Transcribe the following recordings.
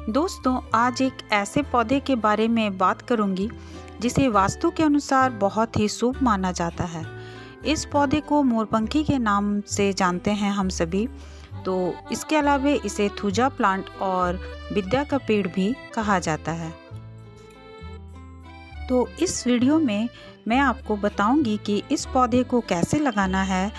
दोस्तों, आज एक ऐसे पौधे के बारे में बात करूंगी जिसे वास्तु के अनुसार बहुत ही शुभ माना जाता है। इस पौधे को मोरपंखी के नाम से जानते हैं हम सभी। तो इसके अलावा इसे थूजा प्लांट और विद्या का पेड़ भी कहा जाता है। तो इस वीडियो में मैं आपको बताऊंगी कि इस पौधे को कैसे लगाना है,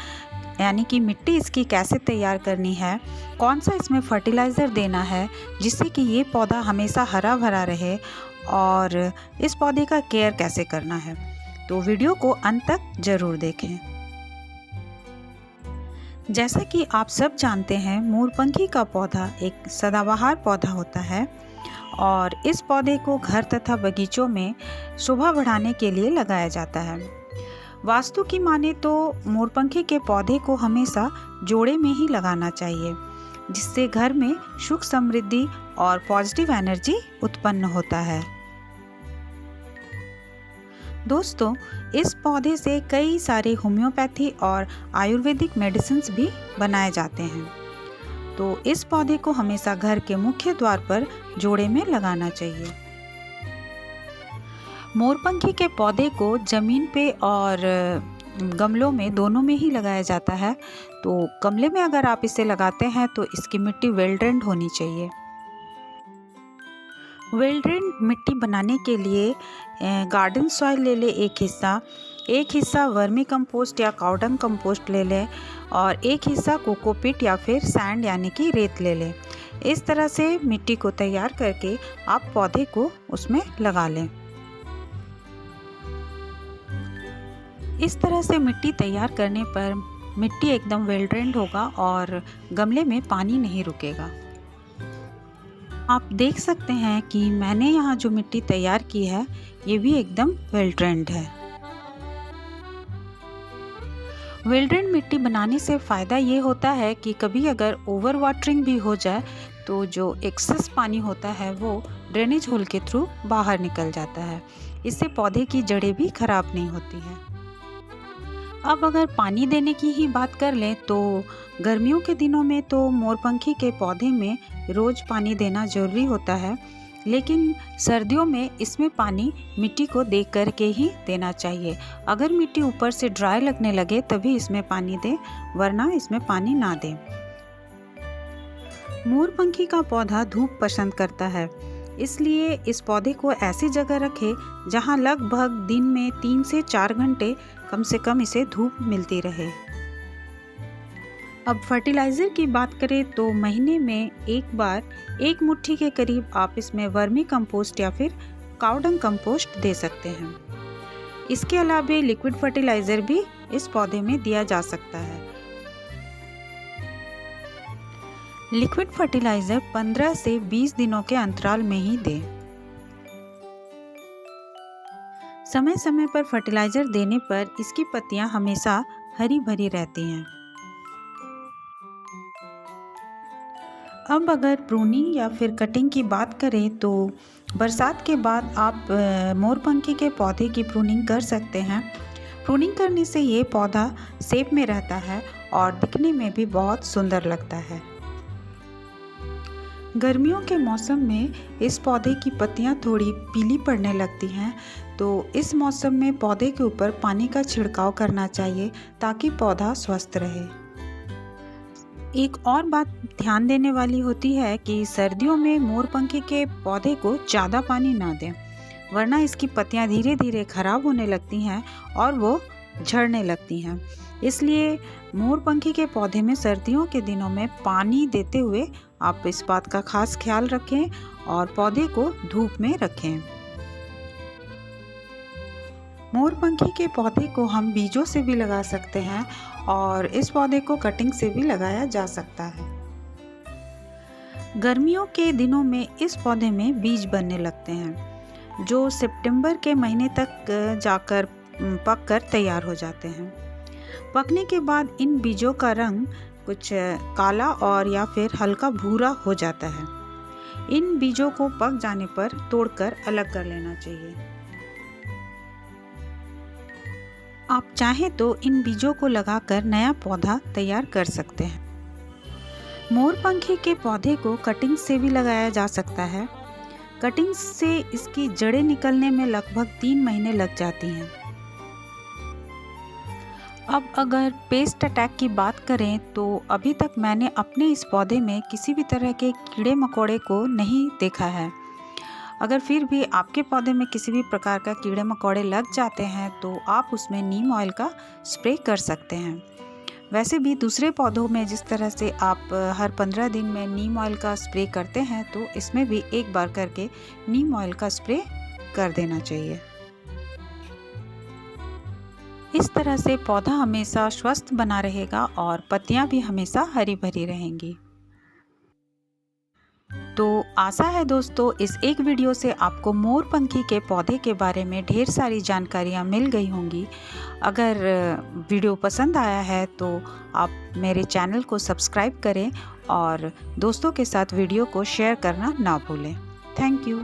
यानी कि मिट्टी इसकी कैसे तैयार करनी है, कौन सा इसमें फर्टिलाइज़र देना है जिससे कि ये पौधा हमेशा हरा भरा रहे, और इस पौधे का केयर कैसे करना है। तो वीडियो को अंत तक ज़रूर देखें। जैसा कि आप सब जानते हैं, मोरपंखी का पौधा एक सदाबहार पौधा होता है और इस पौधे को घर तथा बगीचों में शोभा बढ़ाने के लिए लगाया जाता है। वास्तु की माने तो मोरपंखी के पौधे को हमेशा जोड़े में ही लगाना चाहिए, जिससे घर में सुख समृद्धि और पॉजिटिव एनर्जी उत्पन्न होता है। दोस्तों, इस पौधे से कई सारे होम्योपैथी और आयुर्वेदिक मेडिसिन्स भी बनाए जाते हैं। तो इस पौधे को हमेशा घर के मुख्य द्वार पर जोड़े में लगाना चाहिए। मोरपंखी के पौधे को ज़मीन पे और गमलों में दोनों में ही लगाया जाता है। तो गमले में अगर आप इसे लगाते हैं तो इसकी मिट्टी वेल ड्रेन्ड होनी चाहिए। वेल ड्रेन्ड मिट्टी बनाने के लिए गार्डन सॉइल ले लें एक हिस्सा वर्मी कंपोस्ट या काउडंग कंपोस्ट ले लें और एक हिस्सा कोकोपीट या फिर सैंड यानी कि रेत ले लें। इस तरह से मिट्टी को तैयार करके आप पौधे को उसमें लगा लें। इस तरह से मिट्टी तैयार करने पर मिट्टी एकदम वेल ड्रेन्ड होगा और गमले में पानी नहीं रुकेगा। आप देख सकते हैं कि मैंने यहाँ जो मिट्टी तैयार की है ये भी एकदम वेल ड्रेन्ड है। वेल ड्रेन्ड मिट्टी बनाने से फ़ायदा ये होता है कि कभी अगर ओवर वाटरिंग भी हो जाए तो जो एक्सेस पानी होता है वो ड्रेनेज होल के थ्रू बाहर निकल जाता है। इससे पौधे की जड़ें भी खराब नहीं होती हैं। अब अगर पानी देने की ही बात कर लें तो गर्मियों के दिनों में तो मोरपंखी के पौधे में रोज़ पानी देना ज़रूरी होता है, लेकिन सर्दियों में इसमें पानी मिट्टी को देख कर के ही देना चाहिए। अगर मिट्टी ऊपर से ड्राई लगने लगे तभी इसमें पानी दें, वरना इसमें पानी ना दें। मोरपंखी का पौधा धूप पसंद करता है, इसलिए इस पौधे को ऐसी जगह रखें जहां लगभग दिन में 3 से 4 घंटे कम से कम इसे धूप मिलती रहे। अब फर्टिलाइज़र की बात करें तो महीने में एक बार 1 मुट्ठी के करीब आप इसमें वर्मी कंपोस्ट या फिर काउडंग कंपोस्ट दे सकते हैं। इसके अलावा लिक्विड फर्टिलाइज़र भी इस पौधे में दिया जा सकता है। लिक्विड फर्टिलाइज़र 15 से 20 दिनों के अंतराल में ही दें। समय समय पर फर्टिलाइज़र देने पर इसकी पत्तियां हमेशा हरी भरी रहती हैं। अब अगर प्रूनिंग या फिर कटिंग की बात करें तो बरसात के बाद आप मोरपंखी के पौधे की प्रूनिंग कर सकते हैं। प्रूनिंग करने से ये पौधा शेप में रहता है और दिखने में भी बहुत सुंदर लगता है। गर्मियों के मौसम में इस पौधे की पत्तियां थोड़ी पीली पड़ने लगती हैं, तो इस मौसम में पौधे के ऊपर पानी का छिड़काव करना चाहिए ताकि पौधा स्वस्थ रहे। एक और बात ध्यान देने वाली होती है कि सर्दियों में मोरपंखी के पौधे को ज़्यादा पानी ना दें, वरना इसकी पत्तियां धीरे धीरे खराब होने लगती हैं और वो झड़ने लगती हैं। इसलिए मोरपंखी के पौधे में सर्दियों के दिनों में पानी देते हुए आप इस बात का खास ख्याल रखें और पौधे को धूप में रखें। मोरपंखी के पौधे को हम बीजों से भी लगा सकते हैं और इस पौधे को कटिंग से भी लगाया जा सकता है। गर्मियों के दिनों में इस पौधे में बीज बनने लगते हैं, जो सितंबर के महीने तक जाकर पककर तैयार हो जाते हैं। पकने के बाद इन बीजों का रंग कुछ काला और या फिर हल्का भूरा हो जाता है। इन बीजों को पक जाने पर तोड़कर अलग कर लेना चाहिए। आप चाहें तो इन बीजों को लगाकर नया पौधा तैयार कर सकते हैं। मोरपंखी के पौधे को कटिंग से भी लगाया जा सकता है। कटिंग से इसकी जड़ें निकलने में लगभग 3 महीने लग जाती हैं। अब अगर पेस्ट अटैक की बात करें तो अभी तक मैंने अपने इस पौधे में किसी भी तरह के कीड़े मकोड़े को नहीं देखा है। अगर फिर भी आपके पौधे में किसी भी प्रकार का कीड़े मकोड़े लग जाते हैं तो आप उसमें नीम ऑयल का स्प्रे कर सकते हैं। वैसे भी दूसरे पौधों में जिस तरह से आप हर 15 दिन में नीम ऑयल का स्प्रे करते हैं तो इसमें भी एक बार करके नीम ऑयल का स्प्रे कर देना चाहिए। इस तरह से पौधा हमेशा स्वस्थ बना रहेगा और पत्तियां भी हमेशा हरी भरी रहेंगी। तो आशा है दोस्तों इस एक वीडियो से आपको मोरपंखी के पौधे के बारे में ढेर सारी जानकारियाँ मिल गई होंगी। अगर वीडियो पसंद आया है तो आप मेरे चैनल को सब्सक्राइब करें और दोस्तों के साथ वीडियो को शेयर करना ना भूलें। Thank you.